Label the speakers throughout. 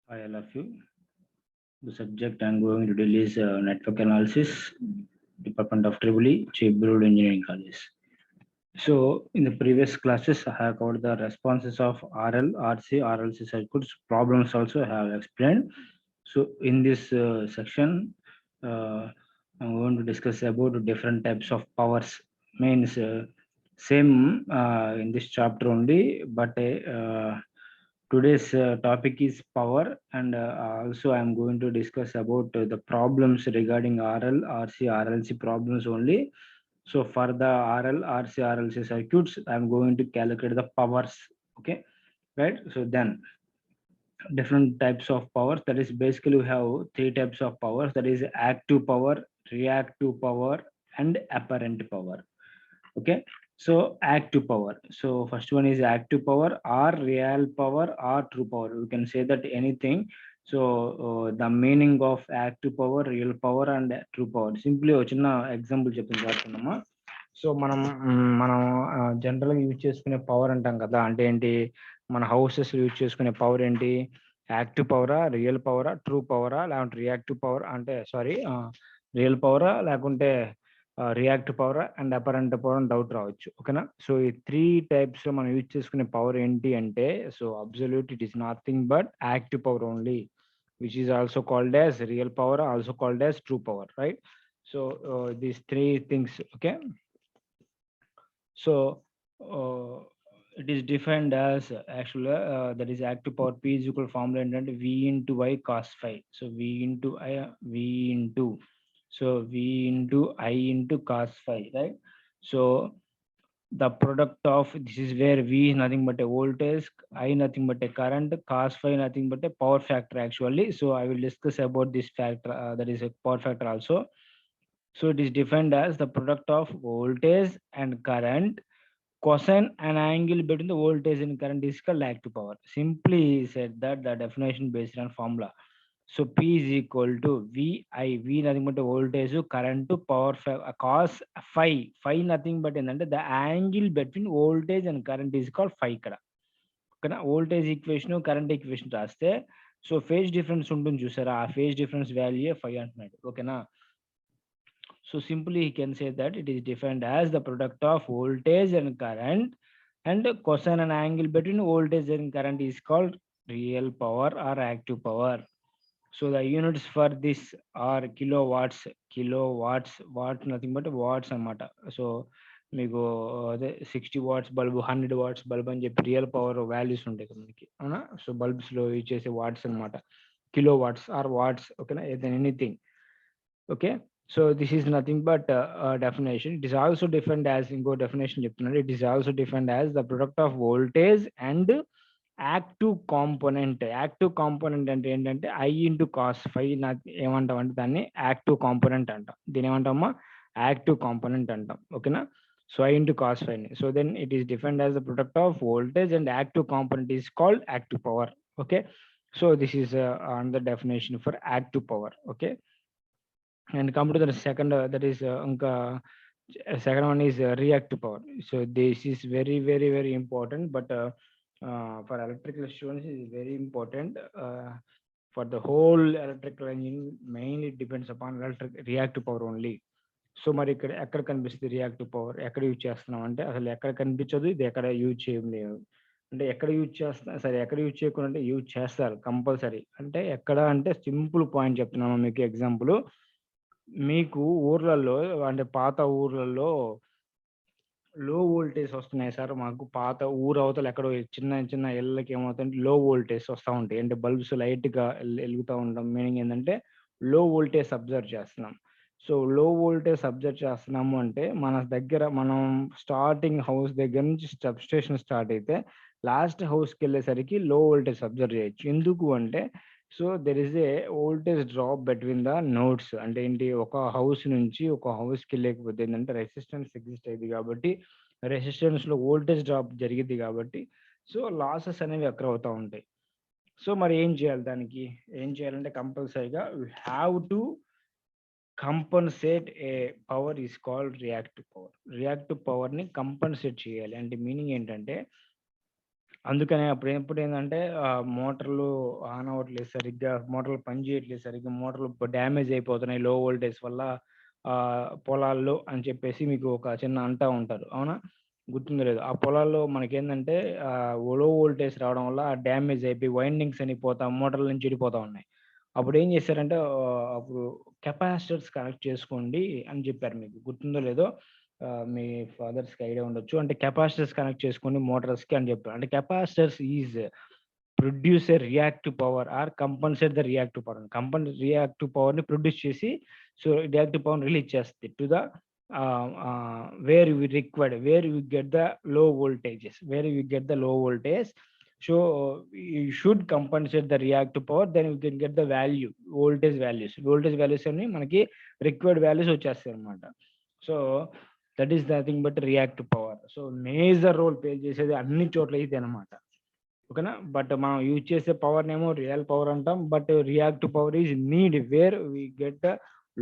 Speaker 1: Hi, all of you. The subject I'm going to deal is network analysis, Department of Tribuli, Chebrood Engineering College. So, in the previous classes, I have covered the responses of RL, RC, RLC circuits. Problems also I have explained. So, in this section, I'm going to discuss about different types of powers. Means same in this chapter only, but today's topic is power, and also I am going to discuss about the problems regarding RL, RC, RLC problems only. So for the RL, RC, RLC circuits, I am going to calculate the powers. Okay, right? So then different types of powers. That is basically we have three types of powers. That is active power, reactive power, and apparent power. Okay, so active power. So first one is active power or real power or true power. We can say that anything. So the meaning of active power, real power, and true power. Simply ఒక చిన్న example చెప్పింది కాకుండా so మనం జనరల్గా use చేసుకునే power అంటాం కదా. అంటే ఏంటి, మన హౌసెస్ యూజ్ చేసుకునే పవర్ ఏంటి? యాక్టివ్ పవరా, రియల్ పవరా, ట్రూ పవరా, లేకుంటే రియాక్టివ్ పవర్ అంటే సారీ రియల్ పవరా, లేకుంటే reactive power and apparent power అని డౌట్ రావచ్చు. ఓకేనా? సో ఈ త్రీ టైప్స్ మనం యూజ్ చేసుకునే పవర్ ఏంటి అంటే, so absolute it is nothing but active power only, which is also called as real power, also called as true power, right? So these three things. Okay, so uh, it is defined as actually that is active power P is equal formula and V into Y cos phi. So V into I, V into, so V into I into cos phi, right? So the product of this is where V is nothing but a voltage, I nothing but a current, cos phi nothing but a power factor actually. So I will discuss about this factor, that is a power factor also. So it is defined as the product of voltage and current cosine an angle between the voltage and current is called active power. Simply said that the definition based on formula. So P is equal to VI, V nothing but the voltage, current to power cos phi. Phi nothing but ఏంటంటే the angle between voltage and current is called phi ఇక్కడ. ఓకేనా? Voltage equation, current equation రాస్తే so phase difference ఉంటుంది చూసారా, ఆ phase difference value ఫై అంటున్నాడు. ఓకేనా? So simply he can say that it is defined as the product of voltage and current, and cosine and angle between voltage and current is called real power or active power. So the units for this are kilowatts, watt nothing but watts అన్నమాట. So మీకు అదే 60 watts bulb, 100 watts bulb అని చెప్పి real power values ఉంటాయి కదా మనకి, అవునా? So బల్బ్స్లో use చేసే వాట్స్ అనమాట, కిలో వాట్స్ ఆర్ వాట్స్. ఓకేనా? Anything. Okay, so this is nothing but definition. It is also defined as, ఇంకో డెఫినేషన్ చెప్తున్నాడు, it is also defined as the product of voltage and active component. Active component అంటే ఏంటంటే I into cos ఫై. ఏమంటాం అంటే దాన్ని active component అంటాం. దీని ఏమంటామా? Active component అంటాం. ఓకేనా? So I into cos phi. So then it is defined as the product of voltage and active component is called active power. Okay, so this is on the definition for active power. Okay, and come to the second, that is second one is reactive power. So this is very very very important, but for electrical students it is very important. For the whole electrical engineering mainly depends upon reactive power only. So మరి ఇక్కడ ఎక్కడ కనిపిస్తుంది reactive power? ఎక్కడ use చేస్తున్నాం అంటే అసలు ఎక్కడ కనిపించదు, ఇది ఎక్కడ యూజ్ చేయలేదు. అంటే ఎక్కడ యూజ్ చేస్తున్నా సరే, ఎక్కడ యూజ్ చేయకుండా అంటే యూజ్ చేస్తారు కంపల్సరీ. అంటే ఎక్కడ అంటే సింపుల్ పాయింట్ చెప్తున్నాము మీకు ఎగ్జాంపుల్. మీకు ఊర్లలో అంటే పాత ఊర్లలో లో వోల్టేజ్ వస్తున్నాయి సార్, మాకు పాత ఊరు అవతల ఎక్కడో చిన్న చిన్న ఇళ్ళకి ఏమవుతుందంటే లో వోల్టేజ్ వస్తూ ఉంటాయి. అంటే బల్బ్స్ లైట్గా వెలుగుతూ ఉంటాం. మీనింగ్ ఏంటంటే లో వోల్టేజ్ అబ్జర్వ్ చేస్తున్నాం. సో లో వోల్టేజ్ అబ్జర్వ్ చేస్తున్నాము అంటే మన దగ్గర మనం స్టార్టింగ్ హౌస్ దగ్గర నుంచి సబ్ స్టేషన్ స్టార్ట్ అయితే లాస్ట్ హౌస్కి వెళ్ళేసరికి లో వోల్టేజ్ అబ్జర్వ్ చేయొచ్చు. ఎందుకు అంటే so there is a voltage drop between the nodes. అంటే ఏంటి, ఒక హౌస్ నుంచి ఒక హౌస్కి వెళ్ళకపోతే ఏంటంటే రెసిస్టెన్స్ ఎగ్జిస్ట్ అయ్యింది కాబట్టి రెసిస్టెన్స్లో వోల్టేజ్ డ్రాప్ జరిగింది కాబట్టి సో లాసెస్ అనేవి అక్కడ అవుతూ ఉంటాయి. సో మరి ఏం చేయాలి? దానికి ఏం చేయాలంటే కంపల్సరీగా we have to compensate A power is called reactive power. Reactive పవర్ని కంపన్సేట్ చేయాలి. అంటే మీనింగ్ ఏంటంటే అందుకనే అప్పుడు ఏందంటే మోటార్లు ఆన్ అవ్వట్లేదు సరిగ్గా, మోటార్లు పని చేయట్లేదు సరిగ్గా, మోటార్లు డ్యామేజ్ అయిపోతున్నాయి లో వోల్టేజ్ వల్ల పొలాల్లో అని చెప్పేసి మీకు ఒక చిన్న అంటా ఉంటారు. అవునా? గుర్తుందో లేదో. ఆ పొలాల్లో మనకేందంటే లో వోల్టేజ్ రావడం వల్ల డ్యామేజ్ అయిపోయి వైండింగ్స్ అని మోటార్ల నుంచి చెడిపోతా ఉన్నాయి. అప్పుడు ఏం చేశారంటే అప్పుడు కెపాసిటర్స్ కనెక్ట్ చేసుకోండి అని చెప్పారు. మీకు గుర్తుందో లేదో. మీ ఫాదర్స్‌కి ఐడియా ఉండొచ్చు. అంటే కెపాసిటర్స్ కనెక్ట్ చేసుకోండి మోటార్స్‌కి అని చెప్పారు. అంటే capacitors is produce a reactive power or compensate the reactive power. Reactive పవర్‌ని ప్రొడ్యూస్ చేసి సో రియాక్టివ్ పవర్‌ని రిలీజ్ చేస్తది to the where we required, where we get the low voltages, where we get the low voltage. So you should compensate the reactive power, then you can get the value, voltage values. Voltage values అన్ని మనకి required values వచ్చేస్తాయి అన్నమాట. So that is nothing but reactive power. So major role play చేసేది అన్ని చోట్ల ఇది అనమాట. ఓకేనా? బట్ మనం యూజ్ చేసే పవర్ నేమో రియల్ పవర్ అంటాం. But reactive power is need where we get the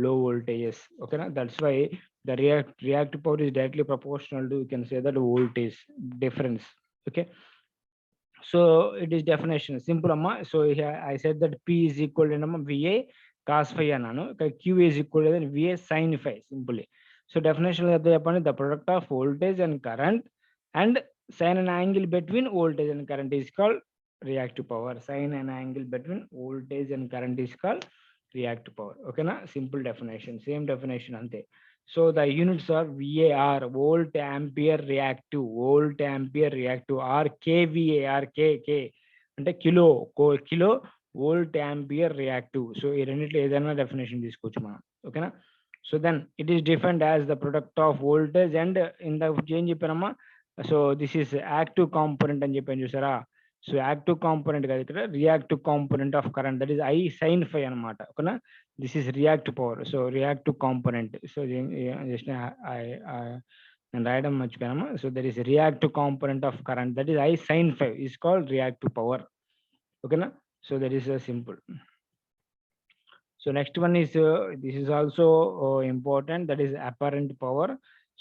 Speaker 1: low voltages. ఓకేనా? That's why the reactive power is directly proportional to, you can say that, voltage difference. Okay, so it is definition simple amma. So here I said that P is equal to VA cos phi annanu, Q is equal to VA sin phi simply. So definition of the product of voltage and current and sin an angle between voltage and current is called reactive power. Sin an angle between voltage and current is called reactive power. Okay na? Simple definition, same definition ante. So the units are VAR, volt ampere reactive, volt ampere reactive, or KVA, or K అంటే kilo volt ampere reactive. So ఈ రెండిట్లో ఏదైనా definition తీసుకోవచ్చు మనం. ఓకేనా? So then it is defined as the product of voltage and ఏం చెప్పానమ్మా? So this is active component అని చెప్పాను చూసారా? సో యాక్టివ్ కాంపోనెంట్ కాదు ఇక్కడ, reactive component of current, that is I sin phi అనమాట. ఓకేనా? This is reactive power. So reactive component. So just నేను రాయడం మర్చిపోయాను. So that is reactive component of current, that is I sin phi is called reactive power. ఓకేనా? So that is simple. So next one is this is also important, that is apparent power.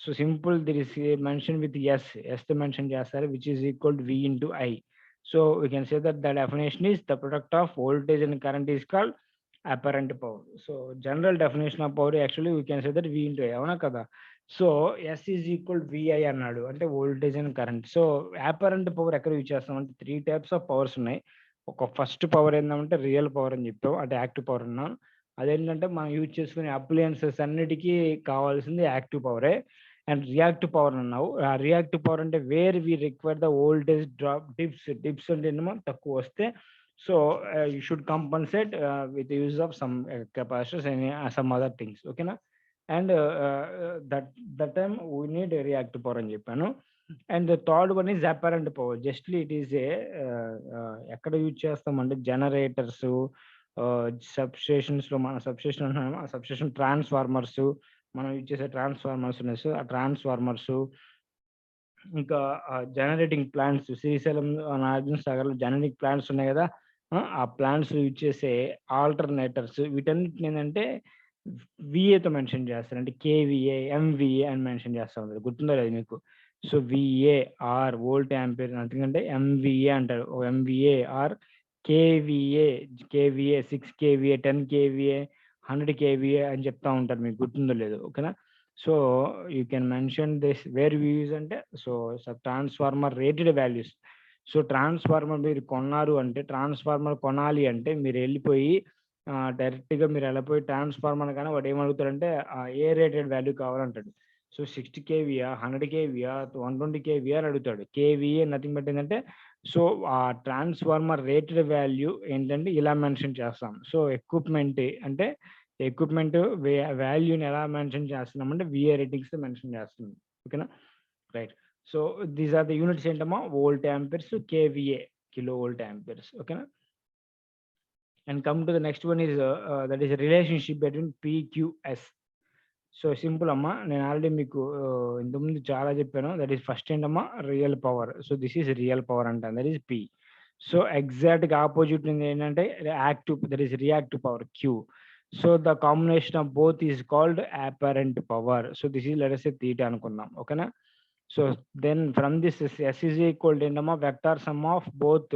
Speaker 1: So simple, there is mentioned with S to mention chestar, which is equal to V into I. So we can say that the definition is the product of voltage and current is called apparent power. So general definition of power actually we can say that V into I. avana kada? So S is equal to VI annadu ante voltage and current. So apparent power ekkada use chestam ante three types of powers unnai. ఒక first power ఏంటంటే real power అని చెప్పాం, అంటే active power అన్నాం. అదేంటంటే మనం use చేసుకునే appliances అన్నిటికీ కావాల్సింది యాక్టివ్ పవరే. అండ్ రియాక్టివ్ పవర్ అన్నావు. ఆ రియాక్టివ్ పవర్ అంటే where we require the voltage drop, dips అంటే ఏమో తక్కువ వస్తే, so you should compensate with use of some capacitors and some other things. ఓకేనా? And that time we need reactive power అని చెప్పాను. And the third one is apparent power. Justly it is a ఎక్కడ use చేస్తామంటే generators, substations లో, మన substation అంటున్నాము, ఆ substation transformers, మనం యూజ్ చేసే ట్రాన్స్ఫార్మర్స్ ఉన్నాయి. ఆ ట్రాన్స్ఫార్మర్స్, ఇంకా జనరేటింగ్ ప్లాంట్స్, శ్రీశైలం, నాగార్జున సాగర్ లో జనరేటింగ్ ప్లాంట్స్ ఉన్నాయి కదా, ఆ ప్లాంట్స్ యూజ్ చేసే ఆల్టర్నేటర్స్, వీటన్నిటిని ఏంటంటే విఏతో మెన్షన్ చేస్తారు. అంటే కేవిఏ, ఎంవిఏ అని మెన్షన్ చేస్తా ఉంటారు. గుర్తుందో లేదు మీకు? So VA or volt ampere, ఎందుకంటే ఎంవిఏ అంటారు. MVA or KVA, 6 KVA, 10 KVA, 100 KVA అని చెప్తా ఉంటారు. మీకు గుర్తుందో లేదు? ఓకేనా? So you can mention this where we use అంటే, so transformer rated values. So transformer మీరు కొన్నారు అంటే, ట్రాన్స్ఫార్మర్ కొనాలి అంటే మీరు వెళ్ళిపోయి డైరెక్ట్గా మీరు వెళ్ళిపోయి ట్రాన్స్ఫార్మర్ కానీ వాడు ఏమడుగుతాడంటే ఏ రేటెడ్ వాల్యూ కావాలంటాడు. సో 60 కేవియా, 100 కేవియా, 120 కేవియా అని అడుగుతాడు. కేవిఏ నథింగ్ బట్ ఏంటంటే, సో ఆ ట్రాన్స్ఫార్మర్ రేటెడ్ వాల్యూ ఏంటంటే ఇలా మెన్షన్ చేస్తాం. సో ఎక్విప్మెంట్ అంటే ఎక్విప్మెంట్ వాల్యూని ఎలా మెన్షన్ చేస్తున్నామంటే విఏ రేటింగ్స్ మెన్షన్ చేస్తున్నాం. ఓకేనా? Right. So these are the units ఏంటమ్మా? Volt amperes, KVA, kilo volt amperes. ఓకేనా? And come to the next one is that is a relationship between PQS. So simple అమ్మా, నేను already మీకు ఇంతకుముందు చాలా చెప్పాను. దట్ ఈస్ ఫస్ట్ ఏంటమ్మా? Real power. So this is real power అంటాను, that is P. So ఎగ్జాక్ట్గా ఆపోజిట్ ఏంటంటే active, that is reactive power, Q. So the combination of both is called apparent power. So this is let us say theta అనుకుందాం. ఓకేనా? So then from this S is equal to ఏంటమ్మా vector sum of both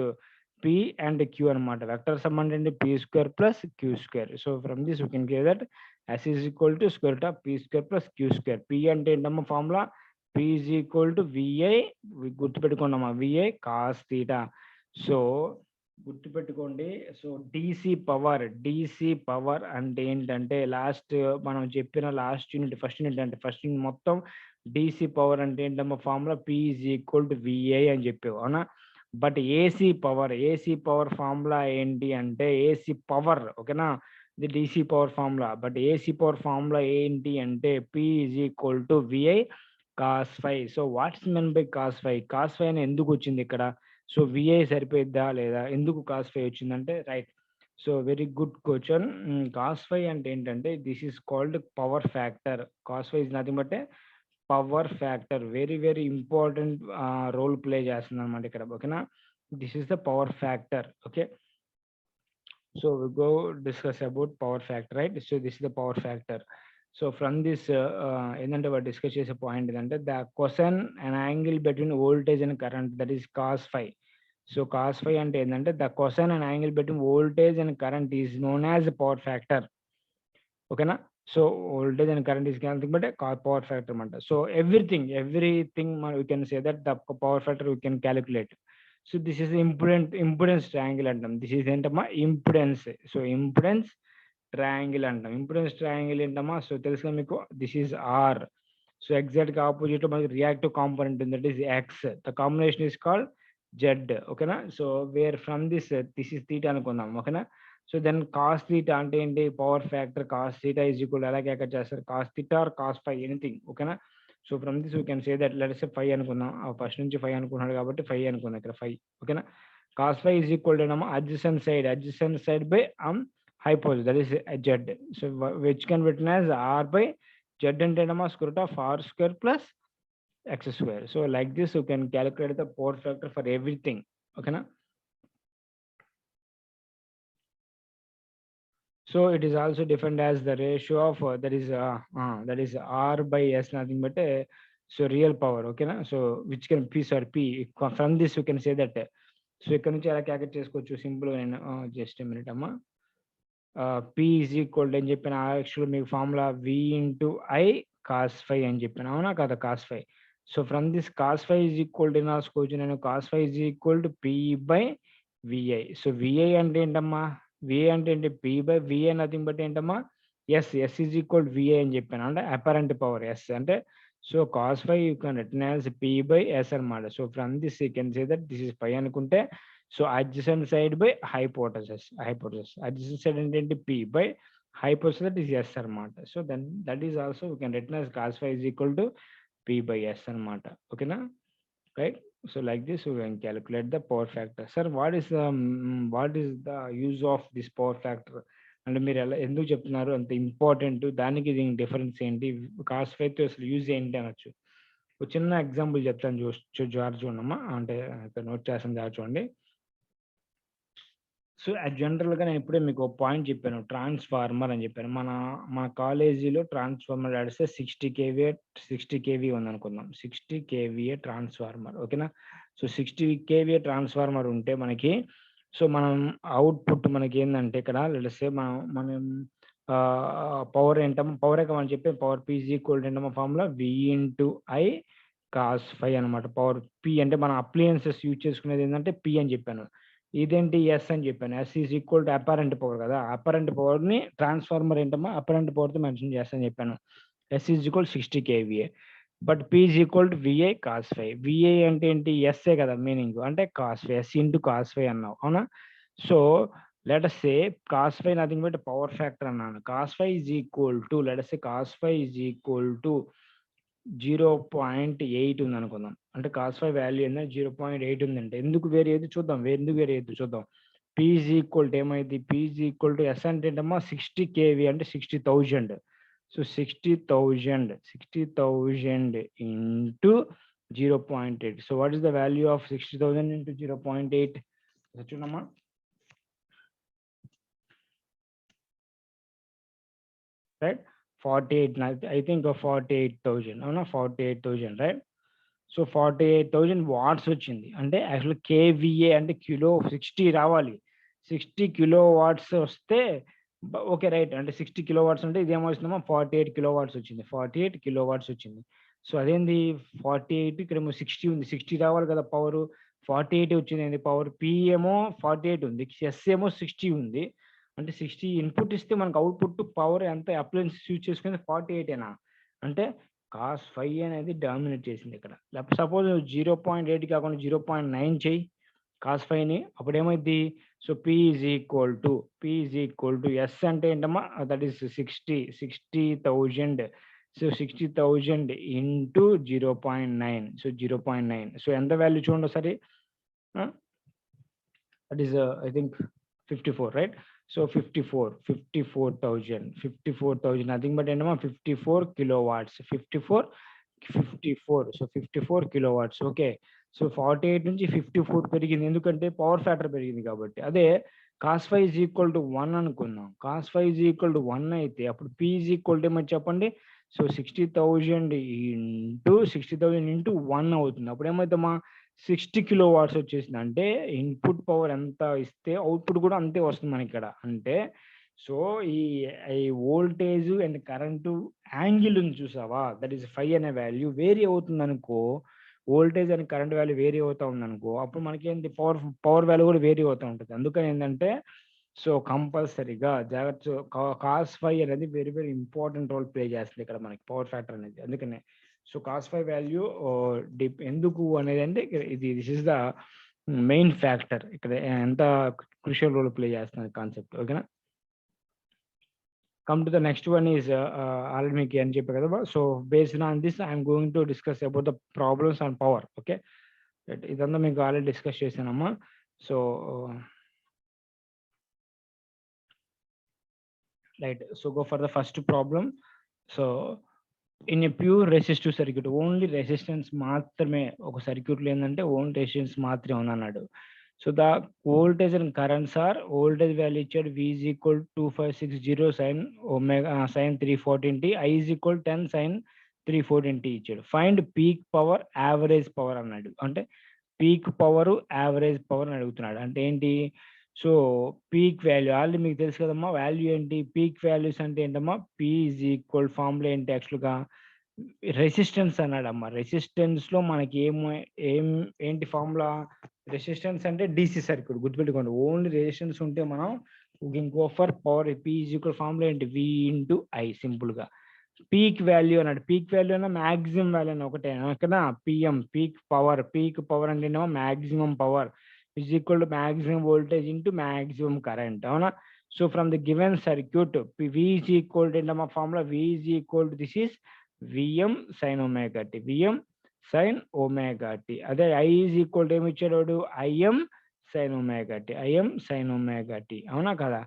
Speaker 1: P and Q అనమాట. Vector sum అంటే P square plus Q square. So from this we can get that S is equal to square root of P square plus Q square. P అంటే ఏంటమ్మా formula P is equal to VI, గుర్తుపెట్టుకున్నామా VI cos theta. So గుర్తుపెట్టుకోండి. So DC power అంటే ఏంటంటే last మనం చెప్పిన last unit first unit అంటే first unit మొత్తం DC power అంటే ఏంటమ్మా formula P is equal to VI అని చెప్పావు అవునా. బట్ ఏసీ పవర్ ఫార్ములా ఏంటి అంటే ఏసీ పవర్ ఓకేనా, ఇది DC power formula. But AC power formula ఏంటి అంటే P is equal to VI cos phi. So what's men by cos phi అని ఎందుకు వచ్చింది ఇక్కడ? సో విఐ సరిపోయిద్దా లేదా, ఎందుకు cos phi వచ్చిందంటే right. So very good question. cos phi అంటే ఏంటంటే this is called power factor. cos phi is nothing but power factor. Very important role play చేస్తుంది అనమాట ఇక్కడ ఓకేనా. This is the power factor okay. So we go discuss about power factor right. So this is the power factor. So from this ఏంటంటే వాడు discuss చేసే point ఏంటంటే the question and angle between voltage and current that is cos phi. So cos phi అంటే ఏంటంటే the question and angle between voltage and current is known as power factor ఓకేనా. So voltage and current is nothing but power factor అనమాట. So everything we can say that the power factor we can calculate. So this is impedance triangle అంటాం. This is ఏంటమ్మా impedance. So impedance triangle అంటాం. Impedance triangle ఏంటమ్మా so తెలుసుగా మీకు, this is R. So exact గా opposite లో మనకి reactive component ఉంది, that is X. The combination is called Z ఓకేనా. So where from this is theta అనుకుందాం ఓకేనా. సో దెన్ కాస్ థీటా అంటే ఏంటి, power factor cos theta is equal ఎలా క్యాల్కులేట్ చేస్తారు, cos theta or cos phi anything ఓకేనా. So from this we can say that let's say 5 అనుకుందాం. First నుంచి 5 అనుకున్నాడు కాబట్టి 5 అనుకుందాం ఇక్కడ 5 ఓకేనా. Cos phi is equal to ఏమో adjacent side by hypotenuse that is z. So which can be written as r by z అంటే ఏమో square root of r square plus x square. So like this you can calculate the power factor for everything okay na. So it is also defined as the ratio of that is r by s nothing but so real power okay na. So which can p or p. From this you can say that. So ఇక్కడ నుంచి ఎలా calculate చేసుకోవచ్చు simple గా. నేను just minute అమ్మా. P is equal to అని చెప్పిన actual మీకు formula V into I cos phi అని చెప్పాను అవునా కదా, cos phi. So from this cos phi is equal to రాసుకోవచ్చు నేను, cos phi is equal to P by VI. So VI అంటే ఏంటమ్మా, VI అంటే ఏంటి, P by VI nothing but ఏంటమ్మా S is equal to VI అని చెప్పాను అంటే అపరెంట్ పవర్ S అంటే. So cos phi you can written as P by S అనమాట. So from this you can say that this is phi అనుకుంటే. So adjacent side by hypotenuse adjacent side అంటే P by hypotenuse that is S అనమాట. So then that is also we can written as cos phi is equal to P by S అనమాట ఓకేనా right. So like this we can calculate the power factor. Sir what is the use of this power factor అంటే మీరు ఎలా ఎందుకు చెప్తున్నారు అంత important, దానికి దీనికి డిఫరెన్స్ ఏంటి, cos phi తో అసలు యూజ్ ఏంటి అనొచ్చు. ఒక చిన్న ఎగ్జాంపుల్ చెప్తాను చూడమ్మా, అంటే నోట్ చేస్తాను చూడండి. సో జనరల్ గా నేను ఇప్పుడే మీకు ఒక పాయింట్ చెప్పాను, ట్రాన్స్ఫార్మర్ అని చెప్పాను. మన కాలేజీలో ట్రాన్స్ఫార్మర్ ఆడిస్తే 60 kVA ఉంది అనుకుందాం, 60 kVA ట్రాన్స్ఫార్మర్ ఓకేనా. సో 60 kVA ట్రాన్స్ఫార్మర్ ఉంటే మనకి, సో మనం అవుట్పుట్ మనకి ఏంటంటే ఇక్కడ లెట్సే మనం పవర్ ఏంటమ్మా, పవర్ మనం చెప్పే power P is equal to ఏంటమ్మా formula V into I cos phi అనమాట. పవర్ P అంటే మన అప్లయన్సెస్ యూజ్ చేసుకునేది ఏంటంటే P అని చెప్పాను, ఇదేంటి ఎస్ అని చెప్పాను. S is equal to apparent power కదా, అపరెంట్ పవర్ ని ట్రాన్స్ఫార్మర్ ఏంటమ్మా అపరెంట్ పవర్ తో మెన్షన్ చేస్తాను చెప్పాను. S is equal 60 kVA. But P is equal to VI cos phi. VI అంటే ఏంటి, ఎస్ఏ కదా మీనింగ్, అంటే cos phi, S into cos phi అన్నావు అవునా. So let us say cos phi nothing but power factor అన్నాను. cos phi is equal to let us say cos phi is equal to 0.8 ఉంది అనుకుందాం. అంటే cos phi value ఏంటంటే 0.8 ఉందంటే ఎందుకు వేరే ఏది చూద్దాం, చూద్దాం. P is equal to ఏమైంది, P is equal to S అంటే ఏంటమ్మా 60 kV అంటే 60,000. So 60,000 into 0.8. So what is the value of 60,000 into 0.8 చూడమ్మా. రైట్ 48, I think 48,000 అవునా, 48,000 రైట్. సో 48,000 వాట్స్ వచ్చింది. అంటే యాక్చువల్ కేవీఏ అంటే కిలో 60 రావాలి. 60 కిలో వాట్స్ వస్తే ఓకే రైట్. అంటే 60 కిలో వాట్స్ అంటే ఇదేమొస్తుందమ్మా 48 కిలో వాట్స్ వచ్చింది. 48 కిలో వాట్స్ వచ్చింది. సో అదేంది 48 ఇక్కడేమో 60 ఉంది. 60 రావాలి కదా పవరు. 48 వచ్చిందేంది పవర్. పి ఏమో 48 ఉంది. ఎస్ ఏమో 60 ఉంది. అంటే 60 ఇన్పుట్ ఇస్తే మనకు అవుట్‌పుట్ పవర్ ఎంత అప్లయెన్సెస్ యూజ్ చేసుకునేది 48 అంటే కాస్ ఫై అనేది డామినేట్ చేసింది ఇక్కడ. లేకపోతే సపోజ్ 0.8 కాకుండా 0.9 చెయ్యి కాస్ ఫైని. అప్పుడు ఏమైద్ది? So P is equal to S అంటే ఏంటమ్మా that is 60,000. So 60,000 into 0.9. So 0.9. So ఎంత వాల్యూ చూడండి ఒకసారి. That is I think 54 right. So 54,000 nothing but ఏంటమ్మా 54 kilo watts. 54 so 54 kilo watts. Okay. So 48 నుంచి 54 పెరిగింది. ఎందుకంటే పవర్ ఫ్యాక్టర్ పెరిగింది కాబట్టి. అదే cos phi is equal to 1 అనుకుందాం. Cos phi is equal to 1 అయితే అప్పుడు పి ఈజ్ ఈక్వల్ టు ఏమని చెప్పండి. సో 60,000 ఇంటూ 1 అవుతుంది. అప్పుడు ఏమైతుందమ్మా 60 కిలో వాట్స్ వచ్చేసింది. అంటే ఇన్పుట్ పవర్ ఎంత ఇస్తే అవుట్పుట్ కూడా అంతే వస్తుంది మనకి ఇక్కడ. అంటే సో ఈ వోల్టేజ్ అండ్ కరెంటు యాంగిల్ ఉంది చూసావా, దట్ ఈస్ ఫై అనే వాల్యూ వేరీ అవుతుంది అనుకో. Voltage and current value vary అవుతా ఉందనుకో, అప్పుడు మనకేంటి పవర్ వాల్యూ కూడా వేరీ అవుతూ ఉంటుంది. అందుకని ఏంటంటే సో కంపల్సరీగా జాగ్రత్త కాస్ ఫై అనేది very very important role play చేస్తుంది ఇక్కడ మనకి పవర్ ఫ్యాక్టర్ అనేది. అందుకనే సో కాస్ ఫై వాల్యూ ఎందుకు అనేది అంటే this is the main factor ఇక్కడ ఎంత క్రూషియల్ రోల్ ప్లే చేస్తుంది కాన్సెప్ట్. ఓకేనా. Come to the next one is already మీకు అని చెప్పా కదా. So based on this I'm going to discuss about the problems on power. Okay, ఇదంతా మీకు ఆల్రెడీ డిస్కస్ చేశానమ్మా. So right. So go for the first problem. So in a pure resistive circuit only resistance మాత్రమే ఒక సర్క్యూట్లో ఏంటంటే only resistance మాత్రమే ఉందన్నాడు. So the voltage and currents are voltage value ఇచ్చాడు V is equal 2560 sin omega sin 314t, I is equal 10 sin 314t ఇచ్చాడు. Find peak power average power అన్నాడు. అంటే పీక్ పవర్ యావరేజ్ పవర్ అని అడుగుతున్నాడు. అంటే ఏంటి? సో పీక్ వాల్యూ ఆల్రెడీ మీకు తెలుసు కదమ్మా. వాల్యూ ఏంటి? పీక్ వాల్యూస్ అంటే ఏంటమ్మా P is equal ఫార్ములా ఏంటి యాక్చువల్గా రెసిస్టెన్స్ అన్నాడమ్మా. రెసిస్టెన్స్ లో మనకి ఏంటి ఫార్ములా? రెసిస్టెన్స్ అంటే డిసి సర్క్యూట్ గుర్తుపెట్టుకోండి. ఓన్లీ రెసిస్టెన్స్ ఉంటే మనం go for power. P is equal formula ఏంటి? V into I. సింపుల్ గా పీక్ వాల్యూ అన్నాడు. పీక్ వాల్యూ అన్న మాక్సిమం వాల్యూ అని ఒకటే కదా. PM peak power. Peak power అంటే ఏమో maximum power is equal to maximum voltage into maximum current. అవునా? So from the given circuit V is equal to ఏంటమ్మా formula? V is equal to this is VM sine omega T. VM sine omega T. అదే I is equal to ఏమి ఇచ్చాడు? IM sine omega T. IM sine omega T. అవునా కదా?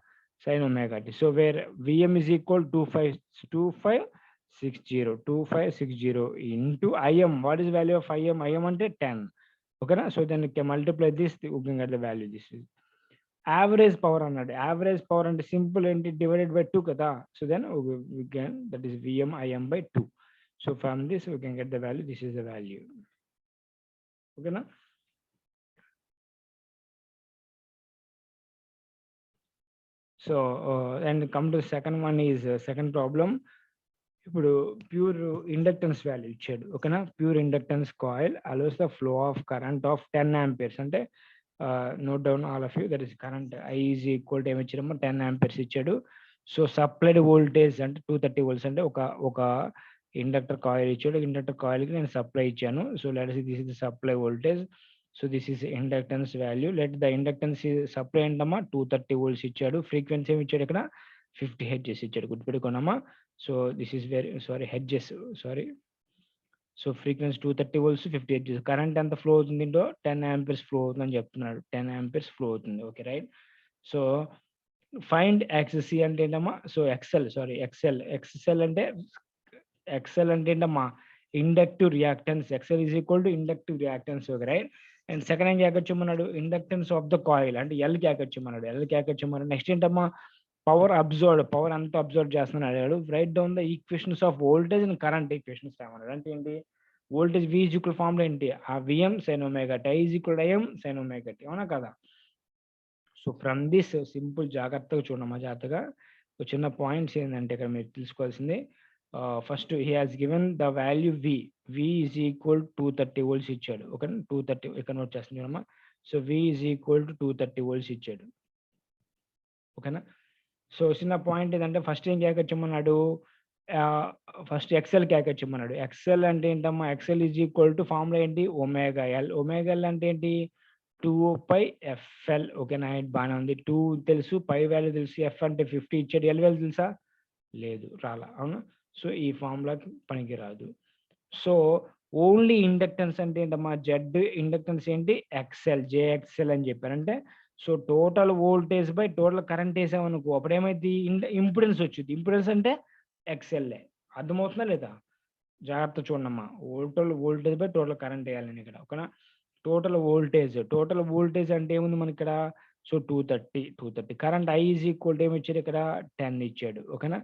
Speaker 1: Sine omega T. So where VM is equal 2560 into IM. What is value of IM? IM అంటే 10. ఓకేనా? So then multiply this you can get the value. This is average power అన్నాడు. Average power అంటే simple ఏంటి? Divided by 2 కదా. So then we can that is Vm Im by 2. So from this we can get the value. This is the value. Okay na? So and come to the second one is second problem. ఇప్పుడు pure inductance value ఇచ్చాడు. ఓకేనా? Pure inductance coil allows the flow of current of 10 amperes. అంటే note down all of you. That is current I is equal to ఏమి ఇచ్చాడమ్మా 10 amperes ఇచ్చాడు. So supplied voltage అంటే 230 volts. అంటే ఒక inductor coil ఇచ్చాడు. Inductor కాయిల్కి నేను సప్లై ఇచ్చాను. So let us this is the supply voltage. So this is inductance value. Let the inductance supply ఏంటమ్మా 230 volts ఇచ్చాడు. ఫ్రీక్వెన్సీ ఏమి ఇచ్చాడు ఇక్కడ? 50 Hz ఇచ్చాడు. గుర్తుపెట్టుకోనమ్మా. So this is very hedges so frequency 230 volts 50 Hz. Current ఎంత flow అవుతుంది? 10 amperes flow అవుతుందని చెప్తున్నాడు. 10 amperes ఫ్లో అవుతుంది. Okay right. So find XC అంటే ఏంటమ్మా? సో ఎక్సెల్ అంటే ఏంటమ్మా? Inductive reactance. XL is equal to inductive reactance. Okay right. And second ఏం క్యాకొచ్చమన్నాడు? ఇండక్టెన్స్ ఆఫ్ ద కాయిల్ అంటే ఎల్ క్యాకొచ్చమన్నాడు. నెక్స్ట్ ఏంటమ్మా? పవర్ ఎంత అబ్జర్వ్ చేస్తున్నాడు అడిగాడు. Right down the equations of voltage and current equations రామన్నాడు. అంటే ఏంటి?
Speaker 2: Voltage V is equal formula ఏంటి, ఆ Vm sin omega t, I is equal Im sin omega t, అవునా కదా. సో ఫ్రమ్ దిస్ సింపుల్, జాగ్రత్తగా చూడమ్మా, జాగ్రత్తగా ఒక చిన్న పాయింట్స్ ఏంటంటే ఇక్కడ మీరు తెలుసుకోవాల్సింది, first he has given the value V is equal 230 volts ఇచ్చాడు. ఓకే, 230 ఇక్కడ నోట్ చేస్తుంది చూడమ్మా. So V is equal to 230 volts ఇచ్చాడు. ఓకేనా. సో చిన్న పాయింట్ ఏంటంటే ఫస్ట్ ఏం క్యాకొచ్చమన్నాడు, ఫస్ట్ ఎక్సెల్ క్యాకొచ్చమన్నాడు. ఎక్సెల్ అంటే ఏంటమ్మా, XL is equal to formula ఏంటి, ఒమేగా ఎల్. ఒమేగా ఎల్ అంటే ఏంటి, 2πfl. ఓకేనా, బాగానే ఉంది. 2 తెలుసు, పై వాల్యూ తెలుసు, ఎఫ్ అంటే 50 ఇచ్చాడు, ఎల్ వాల్యూ తెలుసా, లేదు, రాలా, అవునా. సో ఈ ఫార్ములాకి పనికి రాదు. సో ఓన్లీ ఇండక్టెన్స్ అంటే ఏంటమ్మా, జెడ్ ఇండక్టెన్స్ ఏంటి, ఎక్సెల్, జేఎక్సెల్ అని చెప్పారు. అంటే so total voltage by total current వేసామనుకో, అప్పుడు ఏమైంది, ఇంపిడెన్స్ వచ్చింది. ఇంపిడెన్స్ అంటే ఎక్సెల్ఏ. అర్థమవుతుందా లేదా, జాగ్రత్త చూడమ్మా. Total voltage by total current వేయాలని ఇక్కడ. ఓకేనా, టోటల్ వోల్టేజ్ అంటే ఏముంది మనకి ఇక్కడ, so 230. Current I is equal to ఏమి ఇచ్చాడు ఇక్కడ, 10 ఇచ్చాడు. ఓకేనా.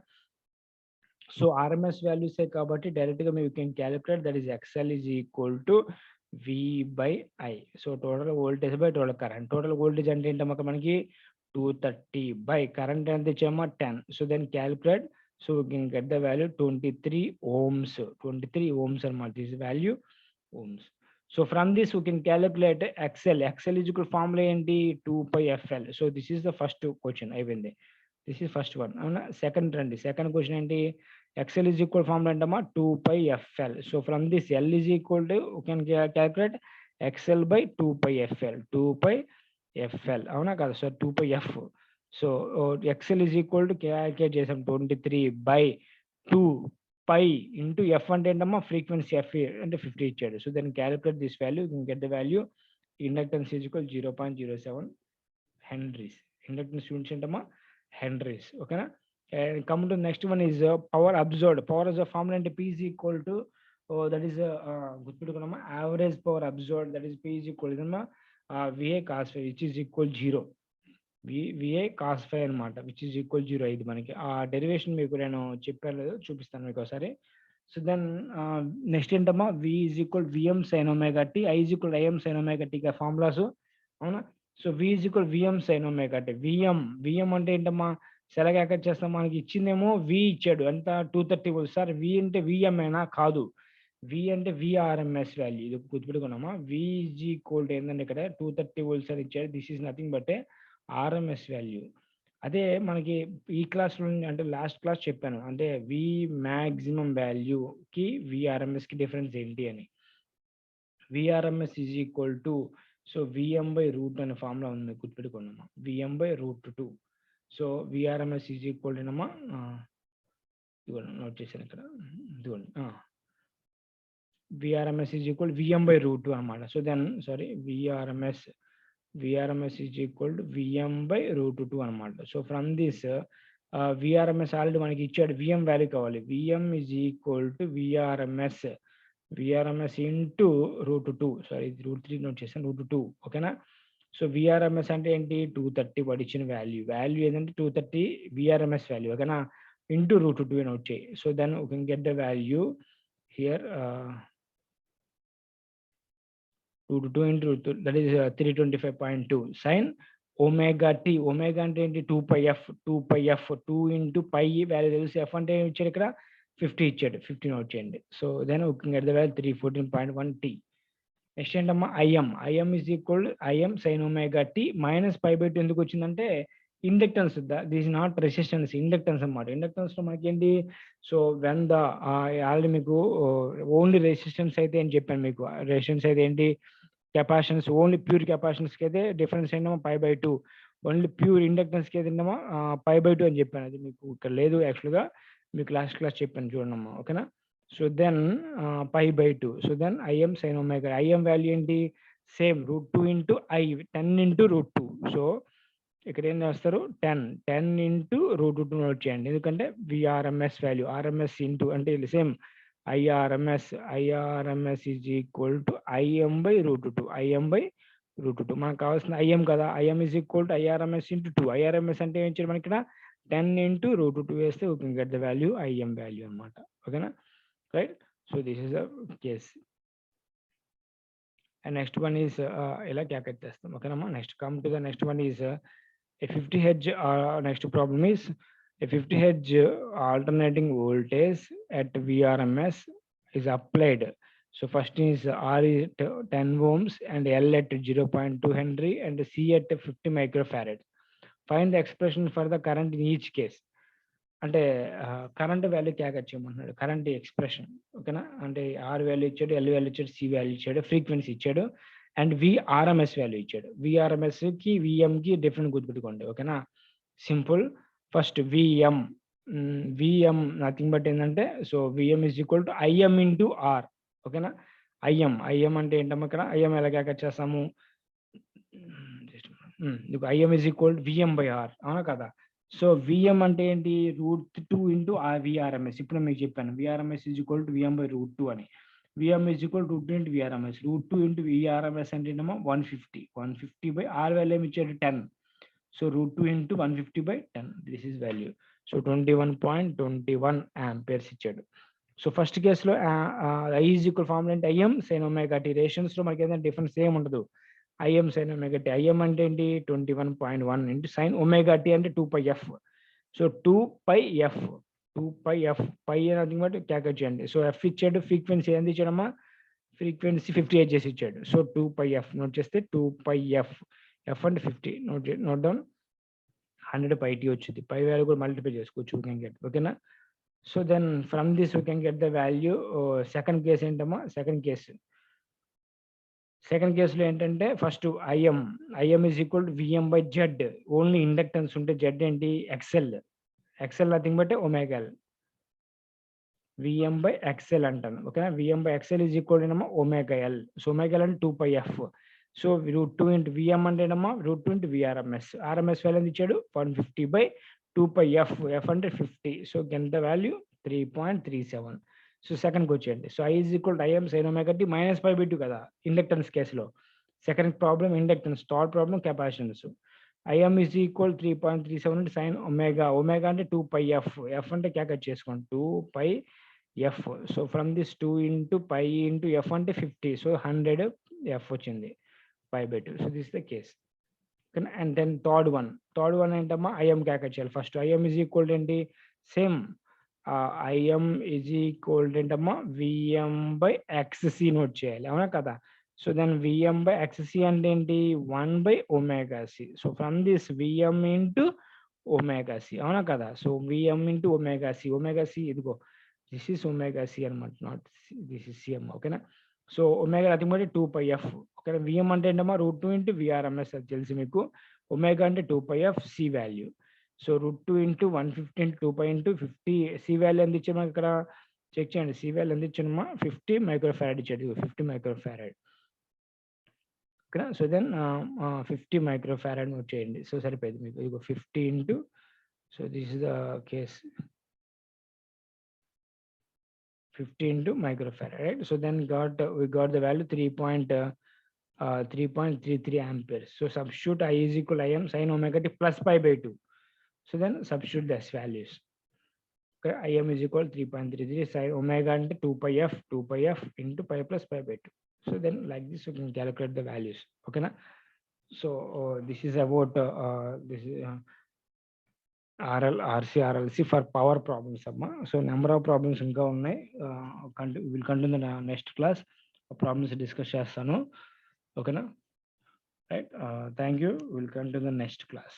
Speaker 2: సో ఆర్ఎంఎస్ వాల్యూసే కాబట్టి డైరెక్ట్ గా మీరు can calculate, that is XL is equal to V/I. So total voltage by total current. Total voltage అంటే ఏంటమ్మా మనకి 230 బై కరెంట్ ఎంత ఇచ్చామా 10. So then calculate, so we can get the value 23 ohms. 23 ohms అన్నమాట, this value ohms. So from this we can calculate XL. XL is equal formula ఏంటి, 2πfl. So this is the first question అయిపోయింది. This is first one. అవునా. Second రండి, second question ఏంటి, XL is equal formula ఏంటమ్మా 2πfl. So from this L is equal to we can calculate XL by 2πfl. 2πfl అవునా కదా. So 2πf. So XL is equal to calculate చేసాం 23 by 2 pi into F అంటే ఏంటమ్మా frequency, F అంటే 50 ఇచ్చాడు. So then calculate this value, you can get the value inductance is equal 0.07 henries. Inductance units ఏంటమ్మా henries. ఓకేనా. And come to next one is power absorbed. Power absorb formula అంటే P is equal to, that is గుర్తుపెట్టుకున్నామా, average power absorbed, that is P is equal to VA cos phi which is equal 0. VA cos phi అనమాట, which is equal 0. ఇది మనకి ఆ derivation మీకు నేను చెప్పాను లేదు, చూపిస్తాను మీకు ఒకసారి. సో దెన్ నెక్స్ట్ ఏంటమ్మా, V is equal VM sin omega t, I is equal IM sin omega t formulas, అవునా. So V is equal VM sin omega t. VM అంటే ఏంటమ్మా, సెలగా ఎక్కడ చేస్తాం, మనకి ఇచ్చిందేమో V ఇచ్చాడు ఎంత 230 వోల్ట్. సార్ V అంటే VM అయినా కాదు, V అంటే VRMS వాల్యూ. ఇది గుర్తుపెట్టుకున్నామా. V ఈజ్ ఈక్వల్ ఏంటంటే ఇక్కడ 230 వోల్ట్స్ అని ఇచ్చాడు, this is nothing but RMS value. అదే మనకి ఈ క్లాస్లో అంటే లాస్ట్ క్లాస్ చెప్పాను, అంటే వి మ్యాక్సిమం వాల్యూకి విఆర్ఎంఎస్ కి డిఫరెన్స్ ఏంటి అని. VRMS is equal to, so Vm/√2 అనే ఫార్ములా ఉంది, గుర్తుపెట్టుకున్నామా, Vm/√2. So VRMS is equal ఏనమ్మా, ఇదిగోండి నోట్ చేశాను ఇక్కడ, ఇదిగోండి విఆర్ఎంఎస్ ఈజ్ ఈక్వల్ Vm/√2 అనమాట. So then sorry, VRMS is equal to Vm/√2 అనమాట. So from this VRMS already మనకి ఇచ్చాడు, VM వాల్యూ కావాలి. VM is equal to VRMS into √2, sorry √3 note చేశాను, √2. ఓకేనా. సో VRMS అంటే ఏంటి, 230 వాడు ఇచ్చిన వాల్యూ ఏంటంటే 230 VRMS వాల్యూ. ఓకేనా, ఇంటూ √2 నోట్ చేయి. So then you can get the value here 2 into that is 325.2 sin omega t. omega అంటే ఏంటి 2πf 2 into పై వాల్యూ తెలుసు, ఎఫ్ అంటే ఇచ్చాడు ఇక్కడ 50 ఇచ్చాడు, 50 నోట్ చేయండి. So then you can get the value 314.1 t. Next ఏంటమ్మా IM is equal IM sin omega t minus π/2 ఎందుకు వచ్చిందంటే inductance, this not resistance, inductance అన్నమాట. ఇండక్టెన్స్ లో మనకి ఏంటి, సో వెన్ ద ఆల్రెడీ మీకు ఓన్లీ రెసిస్టెన్స్ అయితే అని చెప్పాను మీకు, రెసిస్టెన్స్ అయితే ఏంటి కెపాసిటెన్స్, ఓన్లీ ప్యూర్ కెపాసిటెన్స్ కి అయితే డిఫరెన్స్ ఏంటమ్మా π/2, ఓన్లీ ప్యూర్ ఇండక్టెన్స్ కి అయితే ఏంటమ్మా π/2 అని చెప్పాను. అది మీకు ఇక్కడ లేదు, యాక్చువల్గా మీకు లాస్ట్ క్లాస్ చెప్పాను చూడమ్మా. ఓకేనా. So then π/2. So then IM sin omega, IM value ఏంటి same √2 into I, 10 into √2. So ఇక్కడ ఏం చేస్తారు 10 into √2 నోట్ చేయండి, ఎందుకంటే విఆర్ఎంఎస్ వాల్యూ, ఆర్ఎంఎస్ ఇంటూ అంటే same IRMS is equal to IM/√2. IM/√2 మనకు కావాల్సిన IM కదా, IM is equal to IRMS into 2. IRMS అంటే ఏం చేయాలి మనకి ఇక్కడ 10 into √2 వేస్తే you can get the value IM value అనమాట. ఓకేనా, right. So this is the case. and next one is ఇలా calculate చేస్తాం ఓకేనమ్మా. Next come to the next one is a 50 hertz next problem is a 50 hertz alternating voltage at VRMS is applied. So first is R is 10 ohms and L at 0.2 Henry and C at 50 microfarad. Find the expression for the current in each case. అంటే current value క్యాకట్ చేయమంటున్నాడు, current expression ఓకేనా. అంటే R value ఇచ్చాడు, L value ఇచ్చాడు, C value ఇచ్చాడు, frequency ఇచ్చాడు and VRMS value ఇచ్చాడు. విఆర్ఎంఎస్ కి విఎం కి డిఫరెంట్ గుర్తుపెట్టుకోండి ఓకేనా. Simple. First VM, VM nothing but ఏంటంటే so VM is equal to IM into R ఓకేనా. ఐఎం అంటే ఏంటమ్మా ఇక్కడ ఐఎం ఎలా క్యాకట్ చేస్తాము, IM is equal VM by R అవునా కదా. సో విఎం అంటే ఏంటి, √2 ఇంటూ విఆర్ఎంఎస్. ఇప్పుడు మీకు చెప్పాను VRMS is equal to VM by √2 అని. VM is equal to √2 into VRMS. √2 into VRMS అంటే ఏంటమ్మా 150 బై ఆర్ వాల్యూ ఏమి ఇచ్చాడు 10. So √2 into 150 by 10 this is value. So 21.21 amperes ఇచ్చాడు. సో ఫస్ట్ కేసులో ఐ ఈజ్ ఈక్వల్ ఫార్ములా అంటే IM sine omega T. రేషన్స్ లో మనకి ఏదైనా డిఫరెన్స్ ఏం ఉండదు. IM sine omega T. IM అంటే ఏంటి 21.1 ఇంటూ సైన్ ఒమేగా టీ అంటే 2πf. So 2πf pi nothing but క్యాకట్ చేయండి. సో ఎఫ్ ఇచ్చాడు, ఫ్రీక్వెన్సీ ఎంత ఇచ్చాడమ్మా, ఫ్రీక్వెన్సీ 58 చేసి ఇచ్చాడు. సో 2πf నోట్ చేస్తే 2πf, ఎఫ్ అంటే 50 నోట్ డౌన్, 100πt వచ్చింది. పై వాల్యూ కూడా మల్టిప్లై చేసుకోవచ్చు వీ కెన్ గెట్ ఓకేనా. So then from this we can get the value. Second case ఏంటమ్మా, సెకండ్ కేసులో ఏంటంటే first IM is equal to VM by Z. Only inductance ఉంటే Z ఏంటి XL nothing but omega L. VM by XL అంటాను ఓకేనా. VM by XL is equal ఏమో omega L. So omega L అంటే 2πf. So √2 into VM అంటే ఏమో √2 into VRMS. RMS value ఎంత ఇచ్చాడు 150 బై 2πf, ఎఫ్ అంటే 50. So get the value 3.37. So సెకండ్కి వచ్చేయండి. So I is equal to IM sine omega t -π/2 కదా ఇండక్టెన్స్ కేసులో. Second problem inductance, third problem capacitance. IM is equal 3.37 అంటే sine omega, omega అంటే 2πf, F అంటే క్యాకట్ చేసుకోండి 2πf. So from this 2 into π into F అంటే 50. So 100 F వచ్చింది π/2. So this the case. And then third one ఏంటమ్మా IM క్యాకట్ చేయాలి. ఫస్ట్ ఐఎం ఈజ్ ఈక్వల్ ఏంటి సేమ్, ఐఎం ఈజ్ ఈక్వల్ ఏంటమ్మా విఎం బై ఎక్స్సి నోట్ చేయాలి అవునా కదా. So then VM by XC అంటే ఏంటి 1/ωc. So from this VM into ωc అవునా కదా. సో విఎం ఇంటూ ωc ఇదిగో దిస్ ఈస్ ωc అనమాట, నాట్ దిస్ ఇస్ సిఎం ఓకేనా. So omega nothing but 2πf ఓకేనా. విఎం అంటే ఏంటమ్మా √2 ఇంటూ విఆర్ఎంఎస్ అది తెలుసు మీకు. ఒమేగా అంటే 2πf, C value. So √2 into 150 into 2π into 50. C value ఎంత ఇచ్చాము ఇక్కడ చెక్ చేయండి. సి వాల్యూ ఎంత ఇచ్చామా 50 మైక్రోఫారడ్ ఇచ్చాడు, 50 మైక్రోఫారడ్ ఓకేనా. సో దెన్ 50 మైక్రోఫారడ్ నోట్ చేయండి. సో సరిపోయింది మీకు ఇదిగో 50 into, so this is the case 50 into microfarad, right? So then we got the value 3.33 amperes. So substitute I is equal IM sin omega t plus π/2. So then substitute this values. Okay, IM is equal 3.33 sin omega and 2πf into π plus π/2. So then like this you can calculate the values. Okay na? So this is about this is RC RLC for power problems amma. So number of problems inka unnai, we'll continue the next class problems discuss chestanu okay na, right. Thank you, we'll continue the next class.